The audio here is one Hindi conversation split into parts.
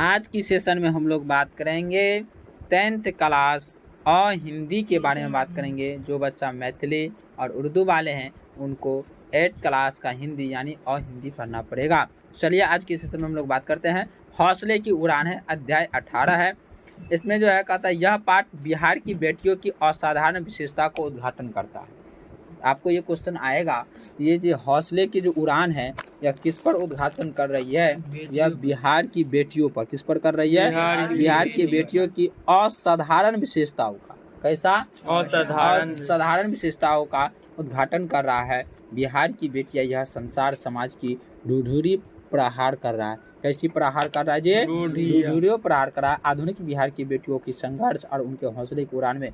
आज की सेशन में हम लोग बात करेंगे 10th क्लास और हिंदी के बारे में बात करेंगे। जो बच्चा मैथिली और उर्दू वाले हैं उनको 8th क्लास का हिंदी यानी और हिंदी पढ़ना पड़ेगा। चलिए आज की सेशन में हम लोग बात करते हैं। हौसले की उड़ान है, अध्याय 18 है। इसमें जो है कहता है यह पाठ बिहार की बेटियों की असाधारण विशेषता को उद्घाटन करता है। आपको ये क्वेश्चन आएगा, ये जो हौसले की जो उड़ान है यह किस पर उद्घाटन कर रही है? यह बिहार की बेटियों पर। किस पर कर रही है? बिहार की बेटियों की असाधारण विशेषताओं का। कैसा? असाधारण विशेषताओं का उद्घाटन कर रहा है। बिहार की बेटियां यह संसार समाज की रूढ़ी प्रहार कर रहा है। कैसी प्रहार कर रहा है जी? रूढ़ियों प्रहार कर रहा है। आधुनिक बिहार की बेटियों की संघर्ष और उनके हौसले की उड़ान में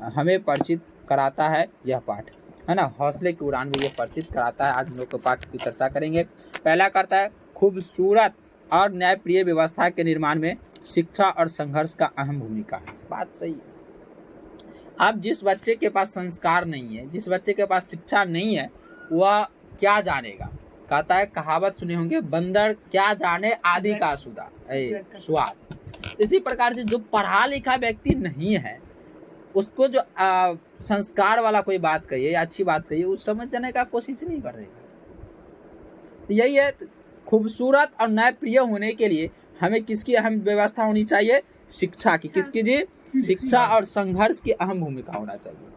हमें परिचित कराता है यह पाठ, है ना। हौसले की उड़ान में ये परिचित कराता है। आज हम लोग को पाठ की चर्चा करेंगे। पहला करता है खूबसूरत और न्यायप्रिय व्यवस्था के निर्माण में शिक्षा और संघर्ष का अहम भूमिका है। बात सही है। अब जिस बच्चे के पास संस्कार नहीं है, जिस बच्चे के पास शिक्षा नहीं है, वह क्या जानेगा? कहता है, कहावत सुने होंगे, बंदर क्या जाने आदि का स्वाद। इसी प्रकार से जो पढ़ा लिखा व्यक्ति नहीं है उसको जो संस्कार वाला कोई बात कहिए या अच्छी बात कहिए, वो समझने का कोशिश नहीं करेगा। यही है, खूबसूरत और न्यायप्रिय होने के लिए हमें किसकी अहम व्यवस्था होनी चाहिए? शिक्षा की। किसकी जी? शिक्षा और संघर्ष की अहम भूमिका होना चाहिए।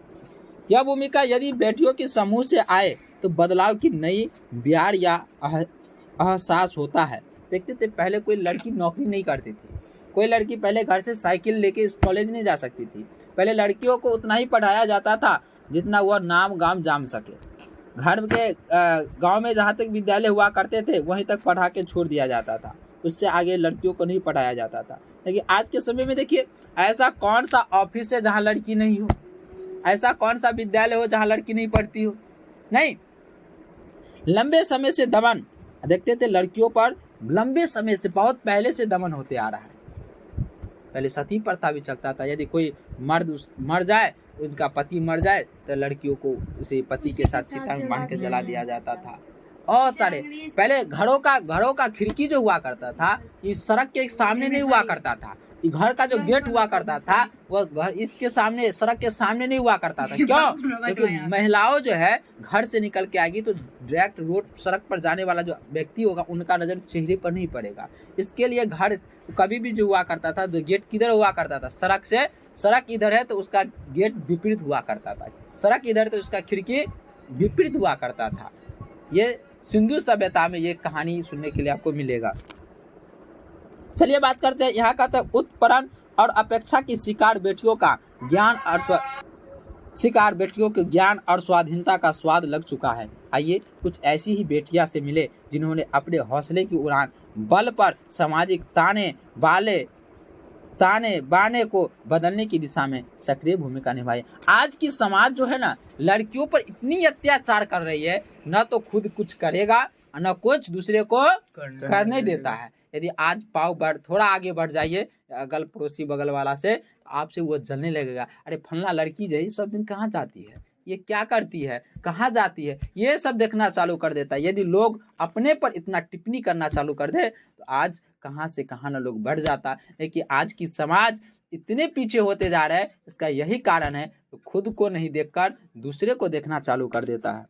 यह भूमिका यदि बेटियों के समूह से आए तो बदलाव की नई ब्यार या एहसास होता है। देखते थे पहले कोई लड़की नौकरी नहीं करती थी, कोई लड़की पहले घर से साइकिल लेके कॉलेज नहीं जा सकती थी। पहले लड़कियों को उतना ही पढ़ाया जाता था जितना वह नाम गाम जान सके। घर के गांव में जहाँ तक विद्यालय हुआ करते थे वहीं तक पढ़ा के छोड़ दिया जाता था, उससे आगे लड़कियों को नहीं पढ़ाया जाता था। लेकिन आज के समय में देखिए, ऐसा कौन सा ऑफिस है जहाँ लड़की नहीं हो? ऐसा कौन सा विद्यालय हो जहाँ लड़की नहीं पढ़ती हो? नहीं। लंबे समय से दमन देखते थे लड़कियों पर, लंबे समय से, बहुत पहले से दमन होते आ रहा है। पहले सती प्रथा भी चलता था। यदि कोई मर्द मर जाए, उनका पति मर जाए, तो लड़कियों को उसे पति के साथ चिता में बांध के जला दिया जाता था। और सारे पहले घरों का खिड़की जो हुआ करता था, इस सड़क के सामने नहीं हुआ करता था। घर का जो गेट हुआ करता था वह घर इसके सामने, सड़क के सामने नहीं हुआ करता था। क्यों? क्योंकि महिलाओं जो है घर से निकल के आएगी तो डायरेक्ट रोड, सड़क पर जाने वाला जो व्यक्ति होगा उनका नजर चेहरे पर नहीं पड़ेगा। इसके लिए घर कभी भी जो हुआ करता था, तो गेट किधर हुआ करता था? सड़क से। सड़क इधर है तो उसका गेट विपरीत हुआ करता था, सड़क इधर तो उसका खिड़की विपरीत हुआ करता था। ये सिंधु सभ्यता में ये कहानी सुनने के लिए आपको मिलेगा। चलिए बात करते हैं। यहाँ का तो उत्परण और अपेक्षा की शिकार बेटियों के ज्ञान और स्वाधीनता का स्वाद लग चुका है। आइए कुछ ऐसी ही बेटियां से मिले जिन्होंने अपने हौसले की उड़ान बल पर सामाजिक ताने बाने को बदलने की दिशा में सक्रिय भूमिका निभाई। आज की समाज जो है ना, लड़कियों पर इतनी अत्याचार कर रही है, न तो खुद कुछ करेगा न कुछ दूसरे को करने देता है। यदि आज थोड़ा आगे बढ़ जाइए अगल पड़ोसी बगल वाला से, तो आपसे वो जलने लगेगा। अरे फलना लड़की जो सब दिन कहाँ जाती है, ये क्या करती है, कहाँ जाती है, ये सब देखना चालू कर देता है। यदि लोग अपने पर इतना टिप्पणी करना चालू कर दे तो आज कहाँ से कहाँ ना लोग बढ़ जाता। लेकिन आज की समाज इतने पीछे होते जा रहा है, इसका यही कारण है तो खुद को नहीं देखकर दूसरे को देखना चालू कर देता है।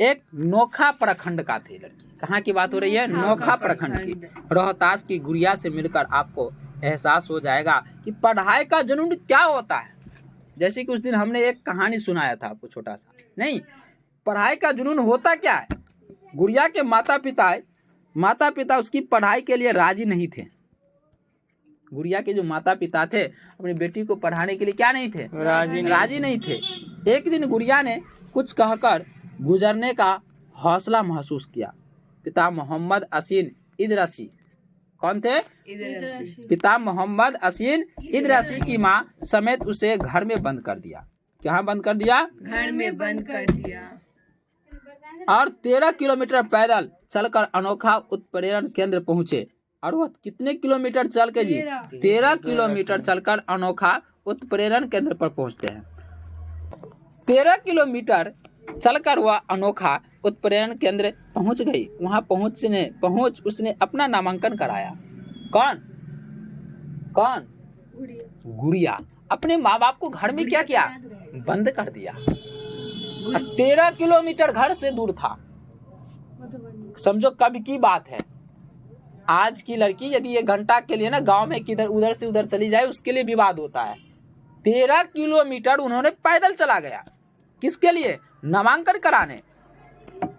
एक नोखा प्रखंड का थे लड़की। कहाँ की बात हो रही है? नोखा प्रखंड की। रोहतास की गुड़िया से मिलकर आपको एहसास हो जाएगा कि पढ़ाई का जुनून क्या होता है। जैसे कि उस दिन हमने एक कहानी सुनाया था आपको, छोटा सा। नहीं, पढ़ाई का जुनून होता क्या है? गुड़िया के माता पिता उसकी पढ़ाई के लिए राजी नहीं थे। गुड़िया के जो माता पिता थे अपनी बेटी को पढ़ाने के लिए क्या नहीं थे? राजी नहीं थे। एक दिन गुड़िया ने कुछ कहकर गुजरने का हौसला महसूस किया। पिता मोहम्मद असीन इदरसी, कौन थे? पिता मोहम्मद असीन इदरसी की माँ समेत उसे घर में बंद कर दिया। कहाँ बंद कर दिया? घर में बंद कर दिया। और 13 किलोमीटर पैदल चलकर अनोखा उत्प्रेरण केंद्र पहुँचे। और वह कितने किलोमीटर चल के जी? 13 किलोमीटर चलकर अनोखा उत्प्रेरण केंद्र पर पहुँचते हैं। 13 किलोमीटर चलकर वह अनोखा उत्प्रेरण केंद्र पहुंच गई। वहां पहुंच उसने अपना नामांकन कराया। कौन कौन? गुड़िया। अपने माँ बाप को घर में क्या किया? बंद कर दिया। 13 किलोमीटर घर से दूर था। समझो कब की बात है। आज की लड़की यदि 1 घंटा के लिए ना गांव में किधर उधर से उधर चली जाए उसके लिए विवाद होता है। 13 किलोमीटर उन्होंने पैदल चला गया। किसके लिए? नामांकन कराने।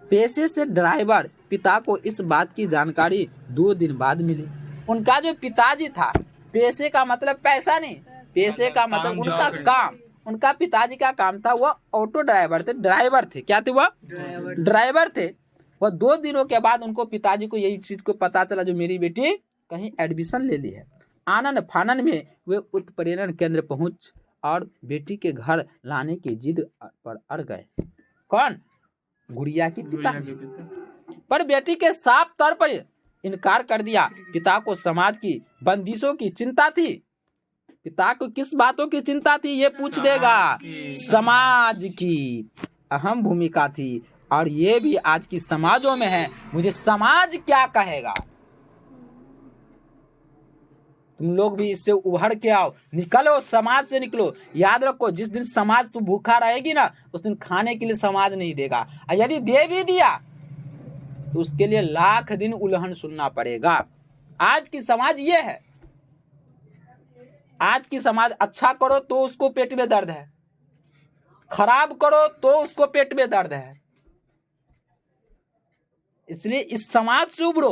पेशे से ड्राइवर। पिता को इस बात की जानकारी 2 दिन बाद मिली। उनका जो पिताजी था, पेशे का मतलब पैसा नहीं, पेशे का मतलब उनका काम। उनका पिताजी का काम था, वह ऑटो ड्राइवर थे। ड्राइवर थे, क्या थे वह? ड्राइवर थे। वह 2 दिनों के बाद उनको पिताजी को यही चीज को पता चला जो मेरी बेटी कहीं एडमिशन ले ली है। आनंद फानन में वे उत्प्रेरण केंद्र पहुंच और बेटी के घर लाने की जिद पर अड़ गए। कौन? गुड़िया की पिता। पर बेटी के साफ तौर पर इनकार कर दिया। पिता को समाज की बंदिशों की चिंता थी। पिता को किस बातों की चिंता थी ये पूछ देगा। समाज की अहम भूमिका थी और ये भी आज की समाजों में है। मुझे समाज क्या कहेगा? तुम लोग भी इससे उभर के आओ, निकलो, समाज से निकलो। याद रखो, जिस दिन समाज तू भूखा रहेगी ना, उस दिन खाने के लिए समाज नहीं देगा। और यदि दे भी दिया तो उसके लिए लाख दिन उल्हन सुनना पड़ेगा। आज की समाज ये है। आज की समाज अच्छा करो तो उसको पेट में दर्द है, खराब करो तो उसको पेट में दर्द है। इसलिए इस समाज से उभरो।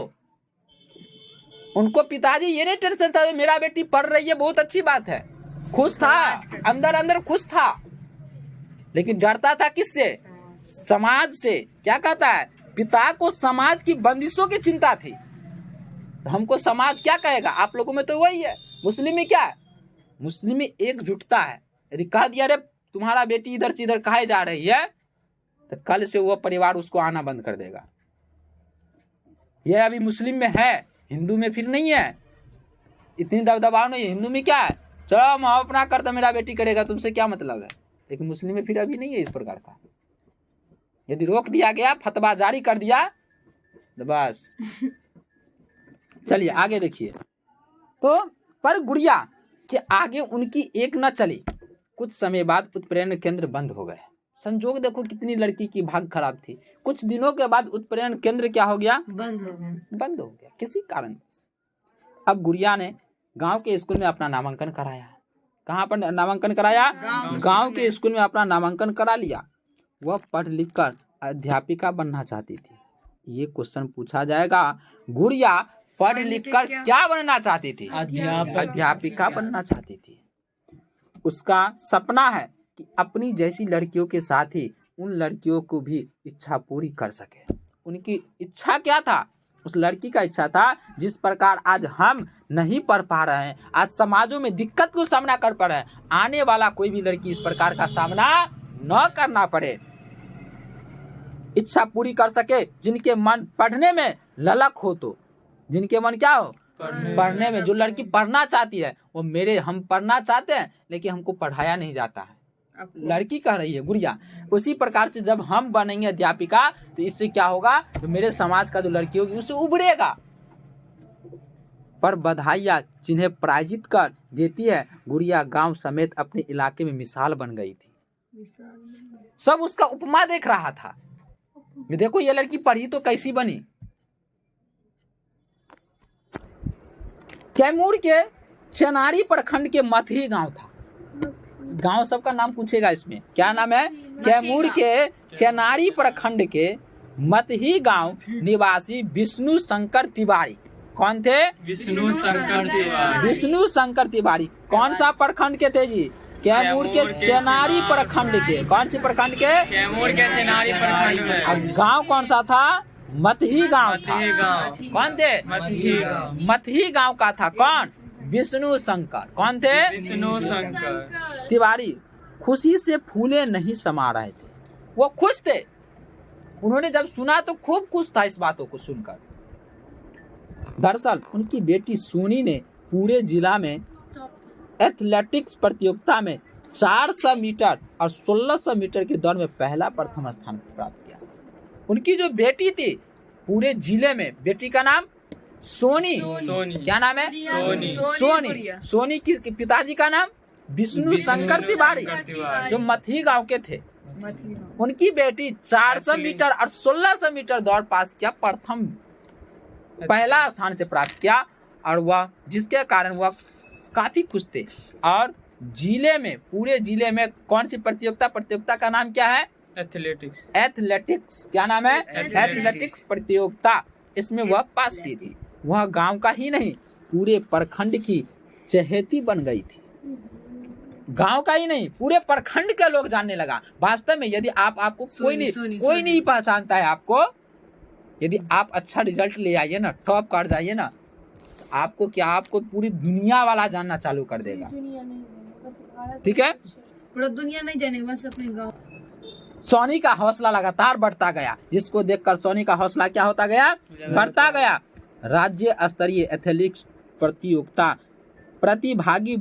उनको पिताजी ये नहीं टेंशन था, मेरा बेटी पढ़ रही है, बहुत अच्छी बात है, खुश था, अंदर अंदर खुश था, लेकिन डरता था किससे? समाज से। क्या कहता है? पिता को समाज की बंदिशों की चिंता थी। तो हमको समाज क्या कहेगा? आप लोगों में तो वही है। मुस्लिम में क्या है? मुस्लिम में एकजुटता है। यदि कह दिया रे तुम्हारा बेटी इधर से इधर कहे जा रही है, तो कल से वो परिवार उसको आना बंद कर देगा। यह अभी मुस्लिम में है, हिंदू में फिर नहीं है। इतनी दबदबाव नहीं है। हिंदू में क्या है? चलो हम अपना करता, मेरा बेटी करेगा, तुमसे क्या मतलब है। लेकिन मुस्लिम में फिर अभी नहीं है इस प्रकार का। यदि रोक दिया गया, फतवा जारी कर दिया तो बस। चलिए आगे देखिए। तो पर गुड़िया के आगे उनकी एक न चली। कुछ समय बाद उत्प्रेरण केंद्र बंद हो गए। संजोग देखो कितनी लड़की की भाग खराब थी। कुछ दिनों के बाद उत्प्रेरण केंद्र क्या हो गया? बंद हो गया किसी कारण। अब गुड़िया ने गांव के स्कूल में अपना नामांकन कराया। कहाँ पर नामांकन कराया? गांव के स्कूल में अपना नामांकन करा लिया। वह पढ़ लिख कर अध्यापिका बनना चाहती थी। ये क्वेश्चन पूछा जाएगा, गुड़िया पढ़ लिख कर क्या बनना चाहती थी? अध्यापिका बनना चाहती थी। उसका सपना है कि अपनी जैसी लड़कियों के साथ ही उन लड़कियों को भी इच्छा पूरी कर सके। उनकी इच्छा क्या था? उस लड़की का इच्छा था जिस प्रकार आज हम नहीं पढ़ पा रहे हैं, आज समाजों में दिक्कत को सामना कर पा रहे हैं, आने वाला कोई भी लड़की इस प्रकार का सामना न करना पड़े, इच्छा पूरी कर सके। जिनके मन पढ़ने में ललक हो, तो जिनके मन क्या हो? पढ़ने में। जो लड़की पढ़ना चाहती है वो हम पढ़ना चाहते हैं लेकिन हमको पढ़ाया नहीं जाता है, लड़की कह रही है गुड़िया। उसी प्रकार से जब हम बनेंगे अध्यापिका तो इससे क्या होगा? तो मेरे समाज का जो लड़की होगी उससे उभरेगा। पर बधाइयाँ जिन्हें पराजित कर देती है, गुड़िया गांव समेत अपने इलाके में मिसाल बन गई थी। सब उसका उपमा देख रहा था। देखो ये लड़की पढ़ी तो कैसी बनी। कैमूर के चेनारी प्रखंड के मथी गांव था। गांव सबका नाम पूछेगा इसमें, क्या नाम है? कैमूर के चेनारी प्रखंड के मथी गांव निवासी विष्णु शंकर तिवारी। कौन थे? विष्णु शंकर तिवारी। विष्णु शंकर तिवारी कौन सा प्रखंड के थे जी? कैमूर के चेनारी प्रखंड के। कौन से प्रखंड के? कैमूर के चेनारी प्रखंड में। अब गांव कौन सा था? मथी गांव था। कौन थे? मथी गांव का था। कौन? विष्णु शंकर। कौन थे? विष्णु शंकर तिवारी। खुशी से फूले नहीं समा रहे थे, वो खुश थे। उन्होंने जब सुना तो खूब खुश था इस बातों को सुनकर। दरअसल उनकी बेटी सोनी ने पूरे जिला में एथलेटिक्स प्रतियोगिता में 400 मीटर और 1600 मीटर की दौड़ में पहला प्रथम स्थान प्राप्त किया। उनकी जो बेटी थी पूरे जिले में, बेटी का नाम सोनी। सोनी। क्या नाम है? सोनी। सोनी। सोनी की पिताजी का नाम विष्णु शंकर तिवारी, जो मथी गांव के थे। उनकी बेटी 400 मीटर और 1600 मीटर दौड़ पास किया, प्रथम पहला स्थान से प्राप्त किया, और वह जिसके कारण वह काफी खुश थे। और जिले में, पूरे जिले में कौन सी प्रतियोगिता का नाम क्या है? एथलेटिक्स। क्या नाम है? एथलेटिक्स प्रतियोगिता। इसमें वह पास की थी। वह गांव का ही नहीं, पूरे प्रखंड की चहेती बन गई थी। गांव का ही नहीं, पूरे प्रखंड के लोग जानने लगा। वास्तव में यदि आपको कोई नहीं पहचानता है, आपको यदि आप अच्छा रिजल्ट ले आइए ना, टॉप कर जाइए ना, तो आपको पूरी दुनिया वाला जानना चालू कर देगा। ठीक है, पूरा दुनिया नहीं जानेगी, बस अपने गाँव। सोनी का हौसला लगातार बढ़ता गया, जिसको देखकर सोनी का हौसला क्या होता गया? बढ़ता गया। राज्य स्तरीय एथलेटिक्स प्रतियोगिता प्रतिभागी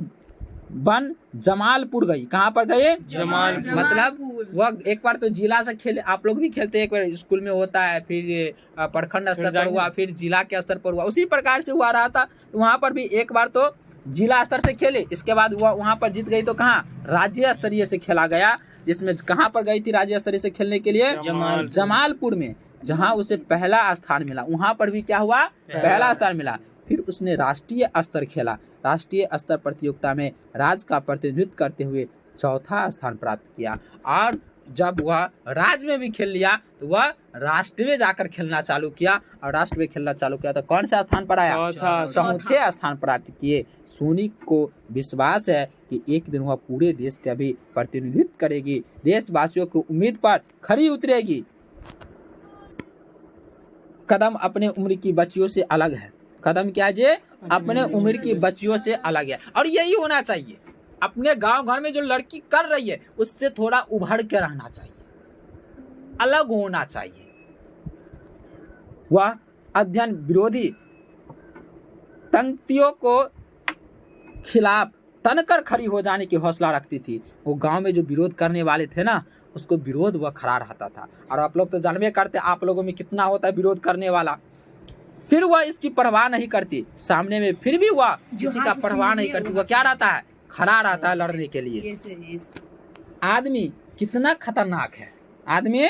बन जमालपुर गई। कहाँ पर गए? जमालपुर। मतलब वह एक बार तो जिला से खेले, आप लोग भी खेलते हैं, एक बार स्कूल में होता है, फिर प्रखंड स्तर पर हुआ, फिर जिला के स्तर पर हुआ, उसी प्रकार से हुआ रहा था। तो वहाँ पर भी एक बार तो जिला स्तर से खेले, इसके बाद वहाँ पर जीत गई, तो कहाँ? राज्य स्तरीय से खेला गया। जिसमें कहाँ पर गई थी राज्य स्तरीय से खेलने के लिए? जमालपुर में, जहाँ उसे पहला स्थान मिला। वहाँ पर भी क्या हुआ? पहला स्थान मिला। फिर उसने राष्ट्रीय स्तर खेला। राष्ट्रीय स्तर प्रतियोगिता में राज्य का प्रतिनिधित्व करते हुए चौथा स्थान प्राप्त किया। और जब वह राज्य में भी खेल लिया, तो वह राष्ट्र में जाकर खेलना चालू किया, और राष्ट्र में खेलना चालू किया तो कौन सा स्थान पर आया? चौथे स्थान प्राप्त किए। सोनी को विश्वास है कि एक दिन वह पूरे देश का भी प्रतिनिधित्व करेगी, देशवासियों की उम्मीद पर खरी उतरेगी। कदम अपने उम्र की बच्चियों से अलग है। कदम क्या है? अपने उम्र की बच्चियों से अलग है, और यही होना चाहिए। अपने गांव घर में जो लड़की कर रही है, उससे थोड़ा उभर के रहना चाहिए, अलग होना चाहिए। वह अध्ययन विरोधी पंक्तियों को खिलाफ तनकर खड़ी हो जाने की हौसला रखती थी। वो गांव में जो विरोध करने वाले थे ना, उसको विरोध वह खड़ा रहता था। और आप लोग तो जानवे करते, आप लोगों में कितना होता है विरोध करने वाला। फिर वह इसकी परवाह नहीं करती, सामने में फिर भी वह किसी का परवाह नहीं करती। वह क्या रहता है? खड़ा रहता है लड़ने के लिए। आदमी कितना खतरनाक है, आदमी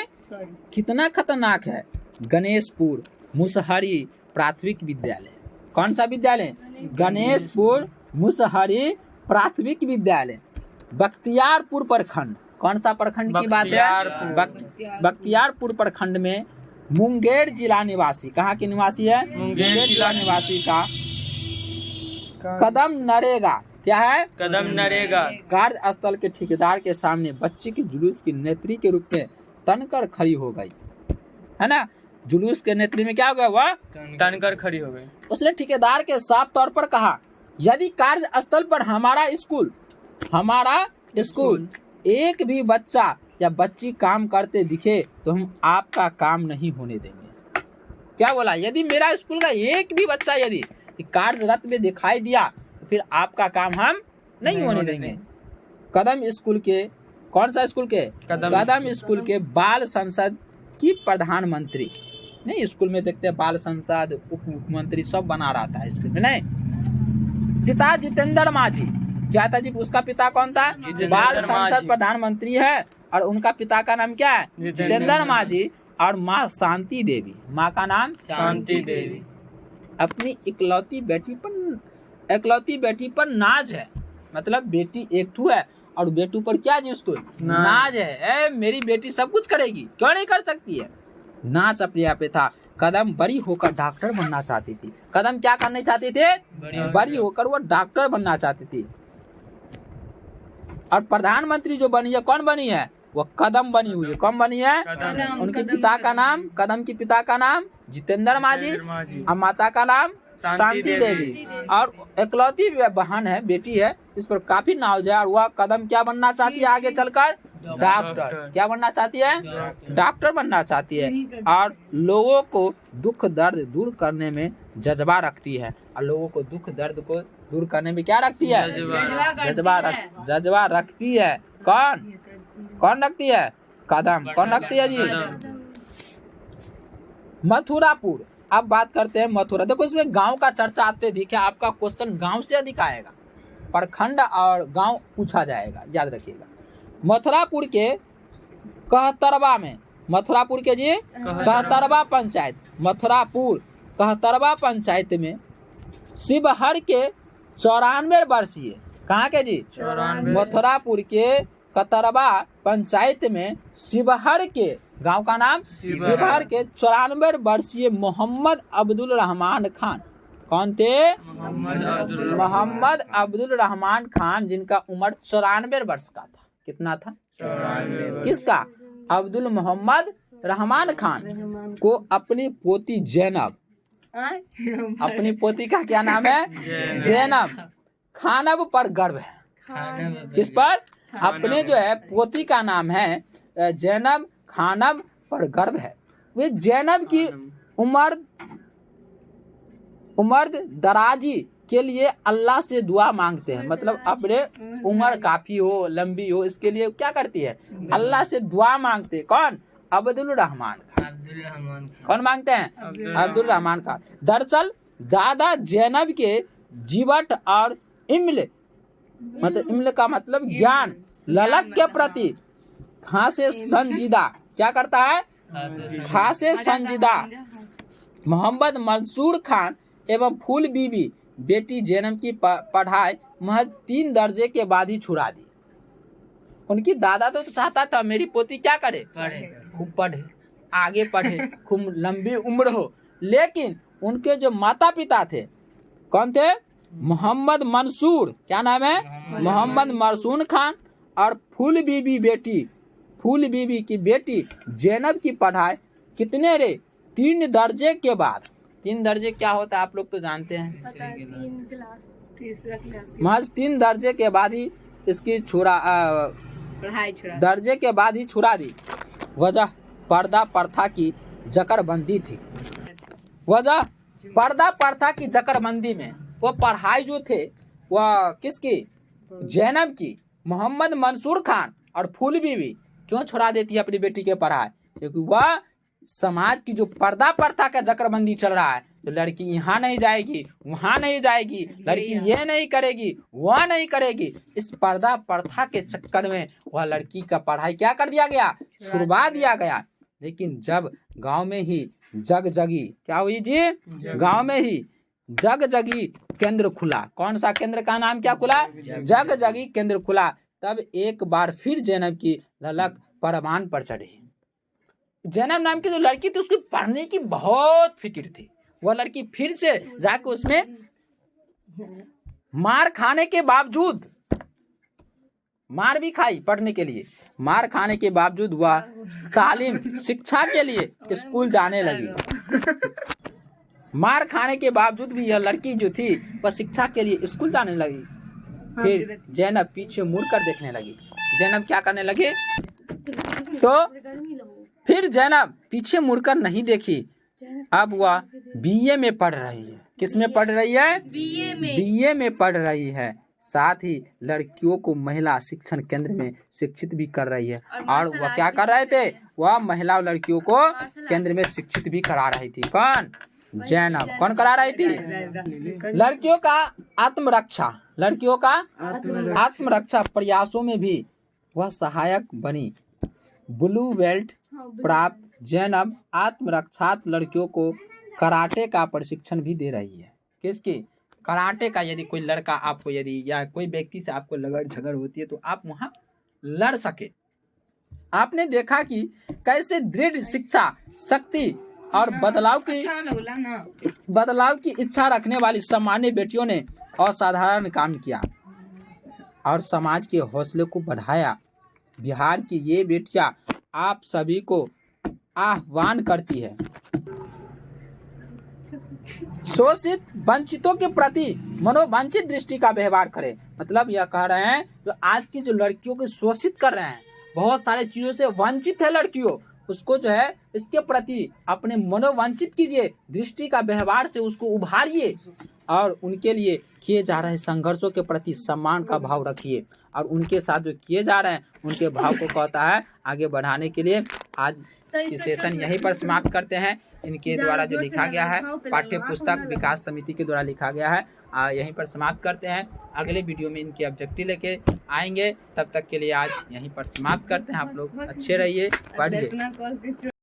कितना खतरनाक है। गणेशपुर मुसहरी प्राथमिक विद्यालय। कौन सा विद्यालय? गणेशपुर मुसहरी प्राथमिक विद्यालय, बख्तियारपुर प्रखंड। कौन सा प्रखंड की बात है? बख्तियारपुर प्रखंड में मुंगेर जिला निवासी। कहाँ के निवासी है? मुंगेर जिला निवासी का कदम नरेगा। क्या है? कदम नरेगा। कार्यस्थल के ठेकेदार के सामने बच्चे के जुलूस की नेत्री के रूप में तनकर खड़ी हो गई, है ना? जुलूस के नेत्री में क्या हो गया? वह तनकर खड़ी हो गई। उसने ठेकेदार के साफ तौर पर कहा, यदि कार्यस्थल पर हमारा स्कूल एक भी बच्चा या बच्ची काम करते दिखे तो हम आपका काम नहीं होने देंगे। क्या बोला? यदि मेरा स्कूल का एक भी बच्चा यदि कार्यरत में दिखाई दिया तो फिर आपका काम हम नहीं होने देंगे। कदम स्कूल के, कौन सा स्कूल के? कदम स्कूल के बाल संसद की प्रधानमंत्री। नहीं, स्कूल में देखते हैं बाल संसद, उप मुख्यमंत्री सब बना रहता है स्कूल में। नहीं, पिता जितेंद्र माझी। क्या था जी? उसका पिता कौन था? बाल संसद प्रधानमंत्री है, और उनका पिता का नाम क्या है? जितेंद्र माझी। और माँ शांति देवी। माँ का नाम शांति देवी। अपनी इकलौती बेटी पर नाज है। मतलब बेटी एक ठू है और बेटू पर क्या जी? उसको नाज है। मेरी बेटी सब कुछ करेगी, क्यों नहीं कर सकती है? नाच अपने यहाँ पे था। कदम बड़ी होकर डॉक्टर बनना चाहती थी। कदम क्या करना चाहते थे? बड़ी होकर वो डॉक्टर बनना चाहती थी। और प्रधानमंत्री जो बनी है, कौन बनी है? वो कदम बनी हुई है। कौन बनी है? उनके पिता का नाम, कदम की पिता का नाम जितेंद्र माझी, और माता का नाम शांति देवी। और इकलौती बहन है, बेटी है, इस पर काफी नाज है। और वह कदम क्या बनना चाहती है आगे चलकर? डॉक्टर। क्या बनना चाहती है? डॉक्टर बनना चाहती है। और लोगों को दुख दर्द दूर करने में जज्बा रखती है। और लोगों को दुख दर्द को दूर करने में क्या रखती है? जज्बा रखती है। कौन रखती है? कदम। कौन रखती है जी? मथुरापुर। अब बात करते हैं मथुरा। देखो इसमें गांव का चर्चा आपने देखा, आपका क्वेश्चन गांव से अधिक आएगा, प्रखंड और गांव पूछा जाएगा, याद रखिएगा। मथुरापुर के कहतरवा में, मथुरापुर के जी कहतरवा पंचायत, मथुरापुर कहतरवा पंचायत में शिवहर के 94 वर्षीय, कहाँ के जी 94 मथुरापुर के कहतरवा पंचायत में शिवहर के, गांव का नाम शिवहर के 94 वर्षीय मोहम्मद अब्दुल रहमान खान। कौन थे? मोहम्मद अब्दुल रहमान खान, जिनका उम्र 94 वर्ष का था। कितना था? 94। किसका? अब्दुल मोहम्मद रहमान खान को अपनी पोती जैनब, अपनी पोती का क्या नाम है? जैनब खानब पर गर्व है। किस पर? अपने जो है पोती का नाम है जैनब खानब पर गर्व है। वे जैनब की उम्र दराजी के लिए अल्लाह से दुआ मांगते हैं। मतलब अपने उम्र काफी हो, लंबी हो, इसके लिए क्या करती है? अल्लाह से दुआ मांगते। कौन? अब्दुल रहमान खान। कौन मांगते हैं? अब्दुल रहमान खान। दरअसल दादा जैनब के जीवट और इम्ल, मतलब इम्ल का मतलब ज्ञान, ललक के प्रति खासे संजीदा, क्या करता है? खासे संजीदा मोहम्मद मंसूर खान एवं फूल बीबी बेटी जैनब की पढ़ाई महज 3 दर्जे के बाद ही छुड़ा दी। उनकी दादा तो चाहता था मेरी पोती क्या करे? खूब पढ़े, आगे पढ़े, खूब लंबी उम्र हो, लेकिन उनके जो माता पिता थे, कौन थे? मोहम्मद मंसूर, क्या नाम है? मोहम्मद मंसूर खान और फूल बीबी की बेटी जैनब की पढ़ाई कितने रे? 3 दर्जे के बाद। 3 दर्जे क्या होता है आप लोग तो जानते हैं। महज 3 दर्जे के बाद ही इसकी दर्जे के बाद ही छुड़ा दी। वजह पर्दा प्रथा की जकड़बंदी थी। वजह पर्दा प्रथा की जकड़बंदी में वो पढ़ाई जो थे वह किसकी? जैनब की। मोहम्मद मंसूर खान और फूल बीबी क्यों छुड़ा देती है अपनी बेटी के पढ़ाई? क्योंकि वह समाज की जो पर्दा प्रथा का जकड़बंदी चल रहा है, तो लड़की यहाँ नहीं जाएगी, वहाँ नहीं जाएगी, लड़की ये नहीं करेगी, वह नहीं करेगी, इस पर्दा प्रथा के चक्कर में वह लड़की का पढ़ाई क्या कर दिया गया? छुड़वा दिया गया। लेकिन जब गांव में ही जगजगी, क्या हुई जी? गांव में ही जगजगी केंद्र खुला। कौन सा केंद्र का नाम क्या खुला? जगजगी केंद्र खुला। तब एक बार फिर जैनब की ललक परवान पर चढ़ी। जैनब नाम की जो लड़की थी उसकी पढ़ने की बहुत फिक्र थी। वह लड़की फिर से जाके उसमें मार खाने के बावजूद, मार भी खाई पढ़ने के लिए, मार खाने के बावजूद वह तालीम शिक्षा के लिए स्कूल जाने लगी। मार खाने के बावजूद भी यह लड़की जो थी वह शिक्षा के लिए स्कूल जाने लगी। फिर जैनब पीछे मुड़कर देखने लगी। जैनब क्या करने लगे? तो फिर जैनब पीछे मुड़कर नहीं देखी। अब वह बीए में पढ़ रही है। किस में पढ़ रही है? बीए में पढ़ रही है। साथ ही लड़कियों को महिला शिक्षण केंद्र में शिक्षित भी कर रही है। और वह क्या कर रहे थे? वह महिला और लड़कियों को केंद्र में शिक्षित भी करा रही थी। कौन? जैनब। कौन करा रही थी? लड़कियों का आत्मरक्षा, लड़कियों का आत्मरक्षा प्रयासों में भी वह सहायक बनी। ब्लू बेल्ट प्राप्त जैनब आत्मरक्षात लड़कियों को कराटे का प्रशिक्षण भी दे रही है। किसकी? कराटे का। यदि कोई लड़का आपको, यदि या कोई व्यक्ति से आपको लगड़ झगड़ होती है तो आप वहां लड़ सके। आपने देखा कि कैसे दृढ़ शिक्षा शक्ति और बदलाव की इच्छा रखने वाली सामान्य बेटियों ने असाधारण काम किया और समाज के हौसले को बढ़ाया। बिहार की ये बेटियां आप सभी को आह्वान करती है, शोषित वंचितों के प्रति मनोवांछित दृष्टि का व्यवहार करें। मतलब यह कह रहे हैं जो आज की जो लड़कियों को शोषित कर रहे हैं, बहुत सारे चीजों से वंचित है लड़कियों, उसको जो है इसके प्रति अपने मनोवांछित कीजिए, दृष्टि का व्यवहार से उसको उभारिए और उनके लिए किए जा रहे संघर्षों के प्रति सम्मान का भाव रखिए और उनके साथ जो किए जा रहे हैं उनके भाव को कहता है आगे बढ़ाने के लिए। आज की सेशन यहीं पर समाप्त करते हैं। इनके द्वारा जो लिखा गया है, पाठ्य पुस्तक विकास समिति के द्वारा लिखा गया है। यहीं पर समाप्त करते हैं। अगले वीडियो में इनके ऑब्जेक्टिव लेके आएंगे। तब तक के लिए आज यहीं पर समाप्त करते हैं। आप लोग अच्छे रहिए, पढ़िए।